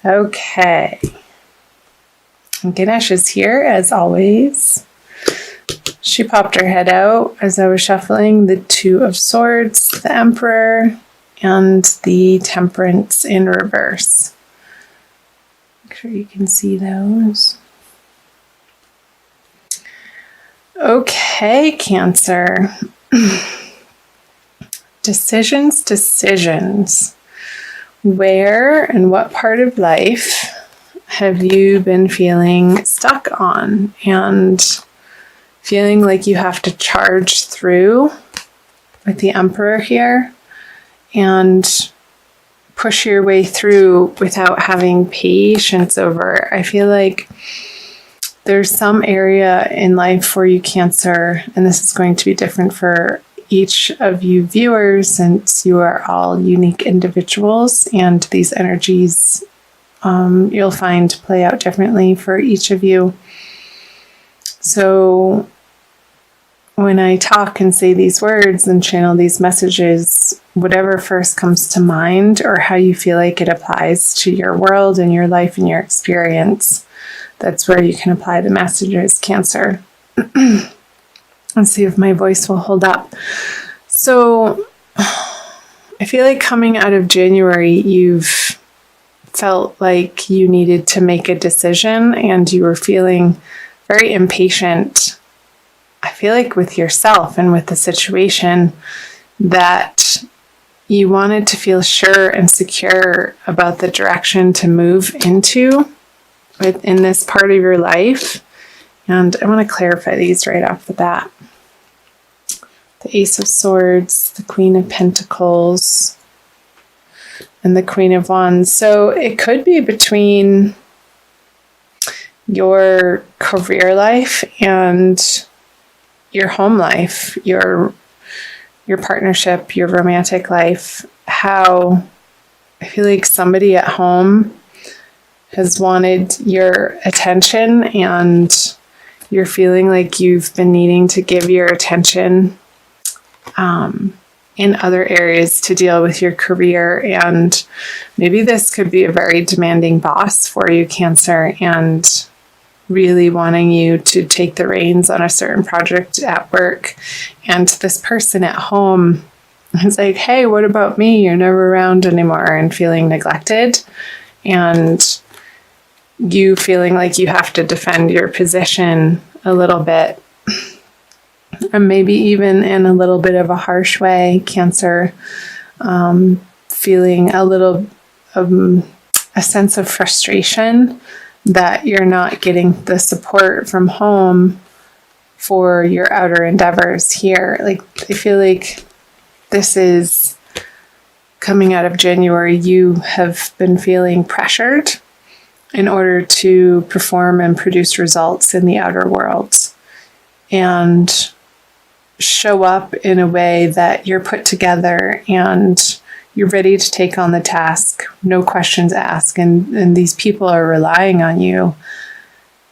Okay. Ganesh is here as always. She popped her head out as I was shuffling the Two of Swords, the Emperor, and the Temperance in reverse. Make sure you can see those. Okay, Cancer. Decisions. Where and what part of life have you been feeling stuck on and feeling like you have to charge through with the Emperor here and push your way through without having patience over? I feel like there's some area in life for you, Cancer, and this is going to be different for each of you viewers since you are all unique individuals, and these energies you'll find play out differently for each of you. So when I talk and say these words and channel these messages, whatever first comes to mind or how you feel like it applies to your world and your life and your experience, that's where you can apply the messages, Cancer. Let's see if my voice will hold up. So I feel like coming out of January, you've felt like you needed to make a decision and you were feeling very impatient. I feel like with yourself and with the situation that you wanted to feel sure and secure about the direction to move into within this part of your life. And I want to clarify these right off the bat. The Ace of Swords, the Queen of Pentacles, and the Queen of Wands. So it could be between your career life and your home life, your partnership, your romantic life. How I feel like somebody at home has wanted your attention and you're feeling like you've been needing to give your attention in other areas to deal with your career. And maybe this could be a very demanding boss for you, Cancer, and really wanting you to take the reins on a certain project at work. And this person at home is like, hey, what about me? You're never around anymore, and feeling neglected. And you feeling like you have to defend your position a little bit. And maybe even in a little bit of a harsh way, Cancer, feeling a little a sense of frustration that you're not getting the support from home for your outer endeavors here. Like, I feel like this is coming out of January, you have been feeling pressured in order to perform and produce results in the outer world and show up in a way that you're put together and you're ready to take on the task, no questions asked, and these people are relying on you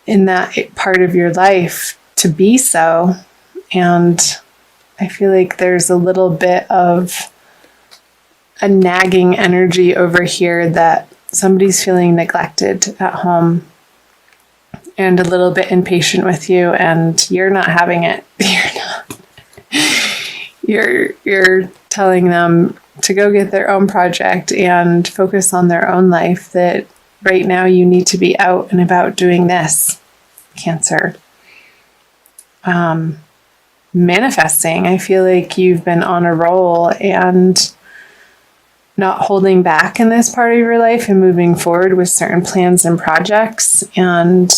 in that part of your life to be so. And I feel like there's a little bit of a nagging energy over here that somebody's feeling neglected at home and a little bit impatient with you, and you're not having it. You're telling them to go get their own project and focus on their own life, that right now you need to be out and about doing this, Cancer. Manifesting. I feel like you've been on a roll and not holding back in this part of your life and moving forward with certain plans and projects. And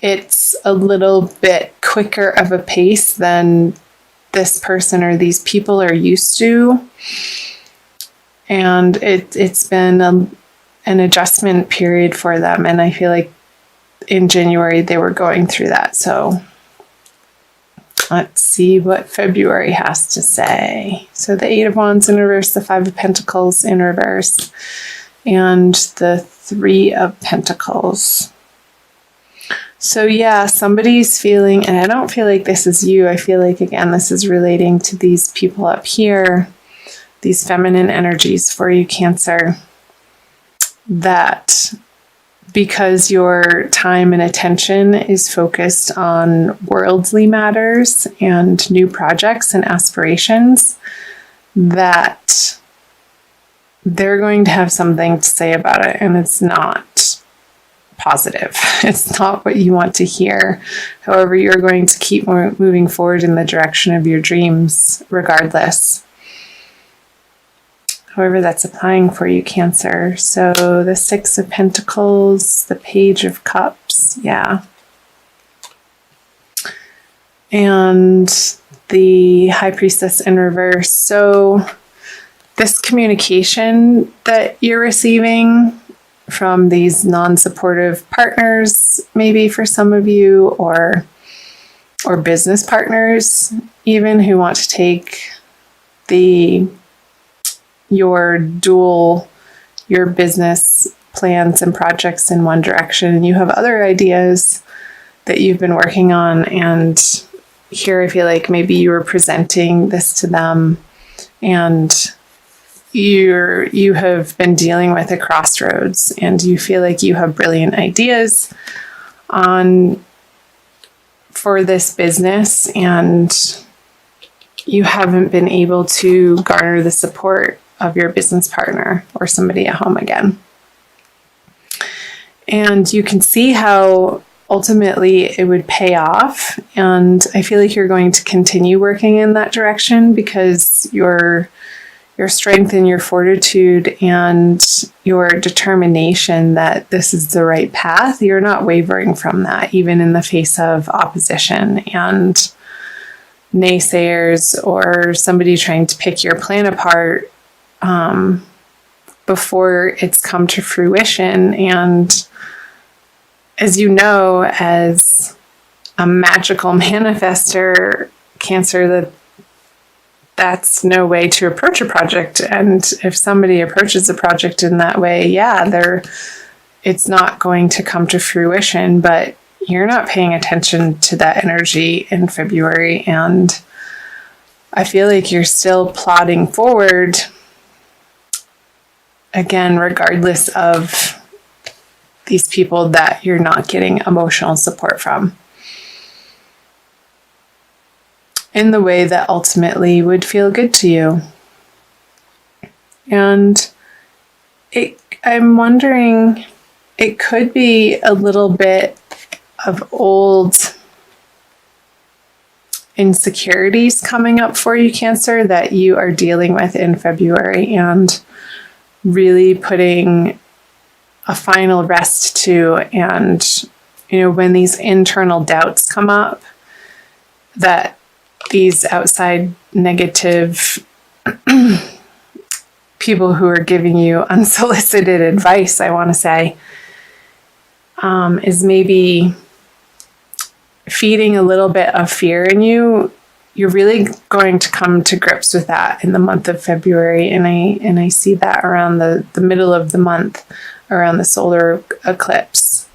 it's a little bit quicker of a pace than this person or these people are used to. And it's been an adjustment period for them. And I feel like in January they were going through that. So let's see what February has to say. So the Eight of Wands in reverse, the Five of Pentacles in reverse, and the Three of Pentacles. So yeah, somebody's feeling, and I don't feel like this is you. I feel like, again, this is relating to these people up here, these feminine energies for you, Cancer. that because your time and attention is focused on worldly matters and new projects and aspirations, that they're going to have something to say about it, and it's not positive. It's not what you want to hear. However, you're going to keep moving forward in the direction of your dreams regardless. However, that's applying for you, Cancer. So the Six of Pentacles, the Page of Cups, yeah. And the High Priestess in reverse. So this communication that you're receiving from these non-supportive partners, maybe for some of you, or business partners even, who want to take your business plans and projects in one direction, and you have other ideas that you've been working on, and here I feel like maybe you were presenting this to them, and you have been dealing with a crossroads, and you feel like you have brilliant ideas for this business, and you haven't been able to garner the support of your business partner or somebody at home again. And you can see how ultimately it would pay off, and I feel like you're going to continue working in that direction because your strength and your fortitude and your determination that this is the right path, you're not wavering from that, even in the face of opposition and naysayers or somebody trying to pick your plan apart before it's come to fruition. And as you know, as a magical manifester, Cancer, that's no way to approach a project. And if somebody approaches a project in that way, it's not going to come to fruition, but you're not paying attention to that energy in February. And I feel like you're still plodding forward, again, regardless of these people that you're not getting emotional support from, in the way that ultimately would feel good to you. And I'm wondering, it could be a little bit of old insecurities coming up for you, Cancer, that you are dealing with in February, and really putting a final rest to. And, when these internal doubts come up, that these outside negative people who are giving you unsolicited advice, I want to say, is maybe feeding a little bit of fear in you. You're really going to come to grips with that in the month of February, and I see that around the middle of the month, around the solar eclipse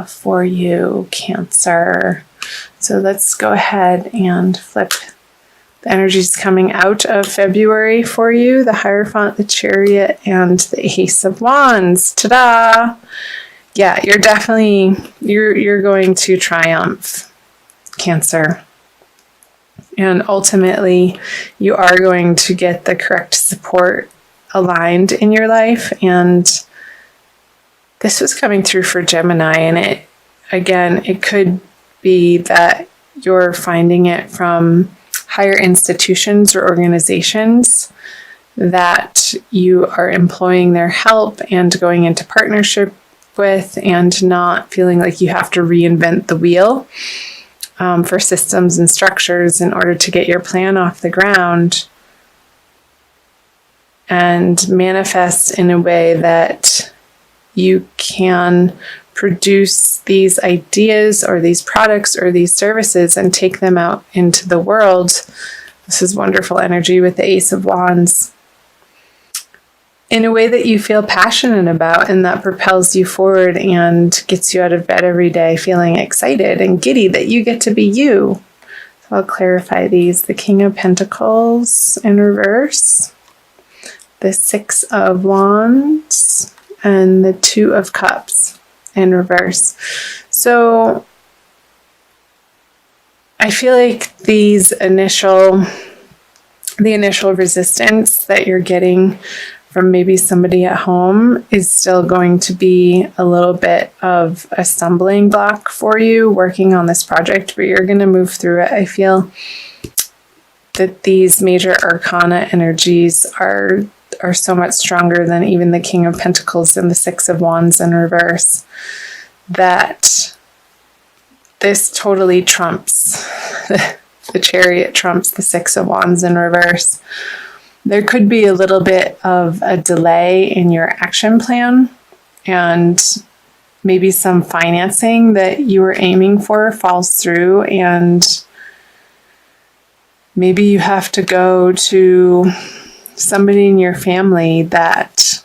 for you, Cancer. So let's go ahead and flip the energies coming out of February for you: the Hierophant, the Chariot, and the Ace of Wands. Ta-da! Yeah, you're definitely, you're going to triumph, Cancer. And ultimately, you are going to get the correct support aligned in your life. And this was coming through for Gemini, and it could be that you're finding it from higher institutions or organizations that you are employing their help and going into partnership with, and not feeling like you have to reinvent the wheel for systems and structures in order to get your plan off the ground, and manifest in a way that you can produce these ideas or these products or these services and take them out into the world. This is wonderful energy with the Ace of Wands, in a way that you feel passionate about, and that propels you forward and gets you out of bed every day feeling excited and giddy that you get to be you. So I'll clarify these: the King of Pentacles in reverse, the Six of Wands, and the Two of Cups in reverse. So I feel like the initial resistance that you're getting from maybe somebody at home is still going to be a little bit of a stumbling block for you working on this project, but you're going to move through it. I feel that these major arcana energies are so much stronger than even the King of Pentacles and the Six of Wands in reverse, that this totally trumps the Chariot, trumps the Six of Wands in reverse. There could be a little bit of a delay in your action plan, and maybe some financing that you were aiming for falls through, and maybe you have to go to somebody in your family that,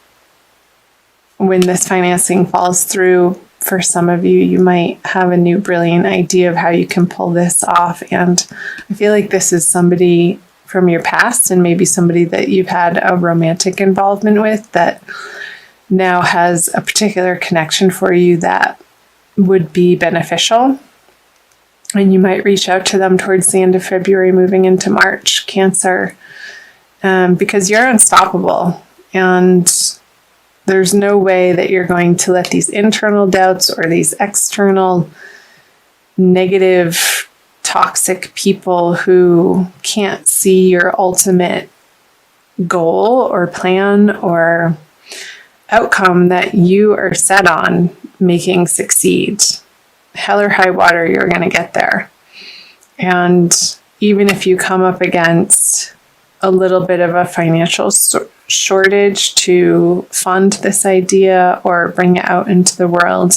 when this financing falls through, for some of you, you might have a new brilliant idea of how you can pull this off. And I feel like this is somebody from your past, and maybe somebody that you've had a romantic involvement with that now has a particular connection for you that would be beneficial. And you might reach out to them towards the end of February, moving into March, Cancer, because you're unstoppable. And there's no way that you're going to let these internal doubts or these external negative, toxic people who can't see your ultimate goal or plan or outcome that you are set on making succeed. Hell or high water, you're going to get there. And even if you come up against a little bit of a financial shortage to fund this idea or bring it out into the world,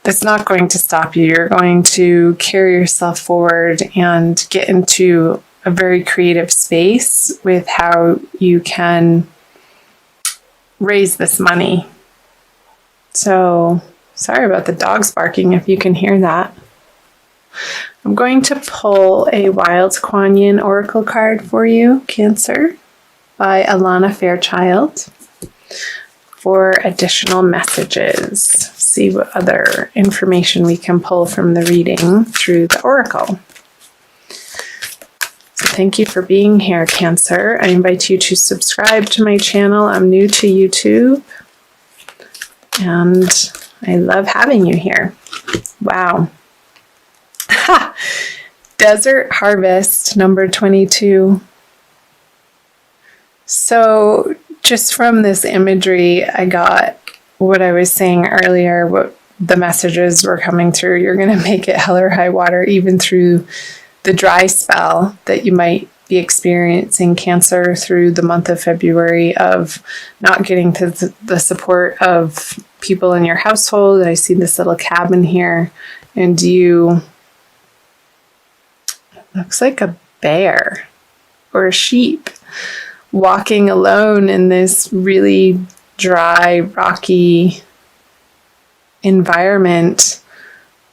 that's not going to stop you. You're going to carry yourself forward and get into a very creative space with how you can raise this money. So, sorry about the dogs barking if you can hear that. I'm going to pull a Wild Kuan Yin Oracle card for you, Cancer, by Alana Fairchild, for additional messages. See what other information we can pull from the reading through the Oracle. So thank you for being here, Cancer. I invite you to subscribe to my channel. I'm new to YouTube, and I love having you here. Wow. Ha! Desert Harvest, number 22. So just from this imagery, I got what I was saying earlier, what the messages were coming through. You're going to make it hell or high water, even through the dry spell that you might be experiencing, Cancer, through the month of February, of not getting to the support of people in your household. I see this little cabin here, and you, looks like a bear or a sheep, walking alone in this really dry, rocky environment.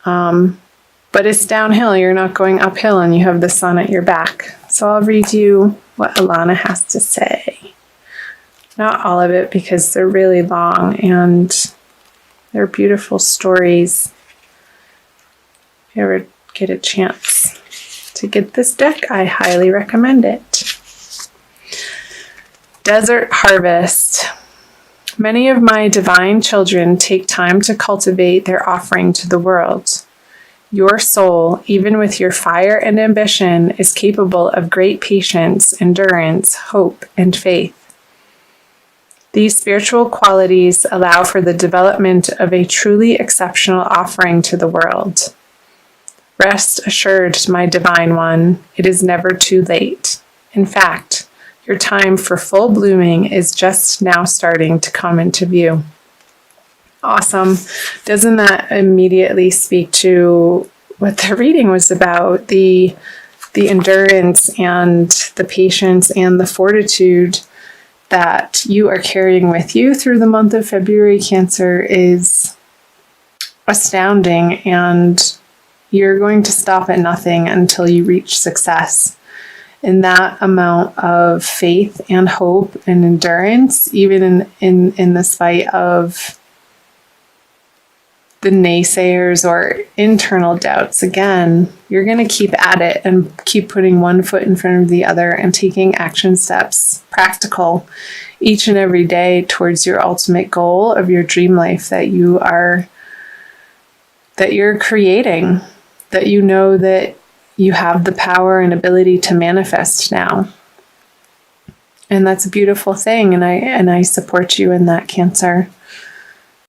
But it's downhill. You're not going uphill, and you have the sun at your back. So I'll read you what Alana has to say. Not all of it, because they're really long and they're beautiful stories. If you ever get a chance to get this deck, I highly recommend it. Desert Harvest. Many of my divine children take time to cultivate their offering to the world. Your soul, even with your fire and ambition, is capable of great patience, endurance, hope, and faith. These spiritual qualities allow for the development of a truly exceptional offering to the world. Rest assured, my divine one, it is never too late. In fact, your time for full blooming is just now starting to come into view. Awesome. Doesn't that immediately speak to what the reading was about? The endurance and the patience and the fortitude that you are carrying with you through the month of February, Cancer, is astounding, and you're going to stop at nothing until you reach success. in that amount of faith and hope and endurance, even in the spite of the naysayers or internal doubts, again, you're going to keep at it and keep putting one foot in front of the other and taking action steps, practical, each and every day towards your ultimate goal of your dream life that you're creating, that you know that you have the power and ability to manifest now. And that's a beautiful thing. And I support you in that, Cancer.